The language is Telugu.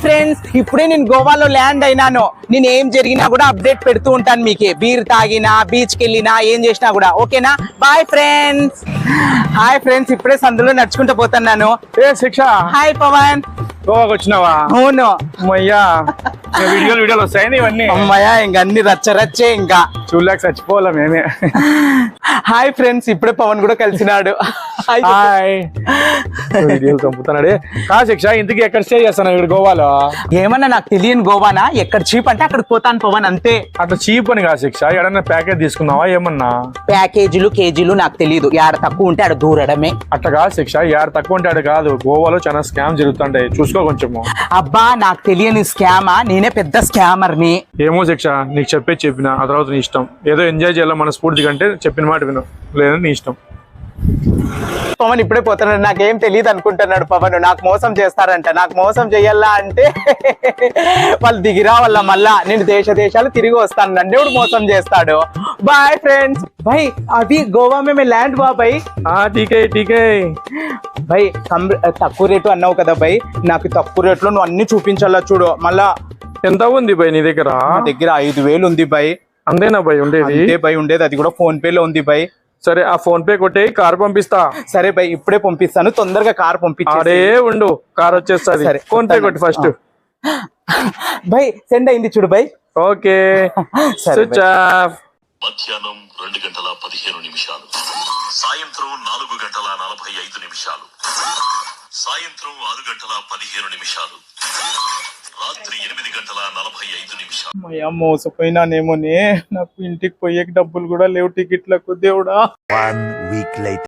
ఫ్రెండ్స్, ఇప్పుడే నేను గోవాలో ల్యాండ్ అయినాను. నేను ఏం జరిగినా కూడా అప్డేట్ పెడుతూ ఉంటాను మీకు. బీర్ తాగినా, బీచ్ కి వెళ్ళినా, ఏం చేసినా కూడా. ఓకేనా? Bye friends. హాయ్ ఫ్రెండ్స్, ఇప్పుడే సందులో నడుచుకుంటూ పోతున్నాను. ఏ శిక్ష, హాయ్ పవన్. గోవాకి వచ్చినావా? అవును. అమ్మయ్యా, వీడియోలు వస్తాయని ఇవన్నీ. అమ్మయ్యా, ఇంక అన్ని రచ్చరచ్చే. ఇంకా చూడలేక చచ్చిపోవాలా మేమే. హాయ్ ఫ్రెండ్స్, ఇప్పుడే పవన్ కూడా కలిసినాడు. హాయ్. వీడియోలు చంపుతున్నాడే. కా శిక్ష, ఇంతకీ ఎక్కడ స్టే చేస్తాను ఇక్కడ గోవాలో? ఏమన్నా నాకు తెలియని గోవానా? ఎక్కడ చీప్ అంటే అక్కడికి పోతాను పవన్, అంతే. అట్లా చీప్ అని కా శిక్ష, ఎడన్నా ప్యాకేజ్ తీసుకున్నావా ఏమన్నా? ప్యాకేజీలు కేజీలు నాకు తెలియదు. ఆడ తక్కువ ఉంటే ఆడ దూరడమే. అట్లా కాదు శిక్ష, యాడ తక్కువ ఉంటే ఆడ కాదు. గోవాలో చాలా స్కామ్ జరుగుతుంటాయి, చూసుకో కొంచెము. అబ్బా, నాకు తెలియని స్కామా? నేనే పెద్ద స్కామర్ ని. ఏమో శిక్ష, నీకు చెప్పిన ఆ తర్వాత నీ ఇష్టం. ఏదో ఎంజాయ్ చేయాలి మన స్ఫూర్తి కంటే చెప్పిన మాట విను, లేదని నీ ఇష్టం. పవన్ ఇప్పుడే పోతున్నాడు. నాకేం తెలియదు అనుకుంటున్నాడు పవన్. నాకు మోసం చేస్తారంట. నాకు మోసం చెయ్యాలా అంటే వాళ్ళు దిగిరా వాళ్ళ మళ్ళా నేను దేశాలు తిరిగి వస్తాను. నన్ను మోసం చేస్తాడు. Boy friends. भाई अभी गोवा में मैं लैंड हुआ भाई. టీకే भाई తక్కువ రేటు అన్నావు కదా భాయ్, నాకు తక్కువ రేట్లో నువ్వు అన్ని చూపించాలా. చూడు మళ్ళా. ఎంత ఉంది భయ్ నీ దగ్గర? నా దగ్గర 5,000 ఉంది భాయ్. అంతేనా భయ్ ఉండేది? అంతే భాయ్ ఉండేది. అది కూడా ఫోన్ పే లో ఉంది భాయ్. సరే, ఆ ఫోన్ పే కొట్టే కార్ పంపిస్తా. సరే భాయ్, ఇప్పుడే పంపిస్తాను. తొందరగా కార్ పంపించే. అరే ఉండు, కార్ వచ్చేస్తుంది. సరే, ఫోన్ పే కొట్టి ఫస్ట్. భాయ్ సెండ్ అయింది చూడు భాయ్. Okay, switch off. మధ్యాహ్నం 2:15 సాయంత్రం 4:45 సాయంత్రం 6:15 రాత్రి 8:45. అమ్మయ్య, మోసపోయినానేమోనే. నాకు ఇంటికి పోయేకి డబ్బులు కూడా లేవు టికెట్లకు. దేవుడా. 1 week later.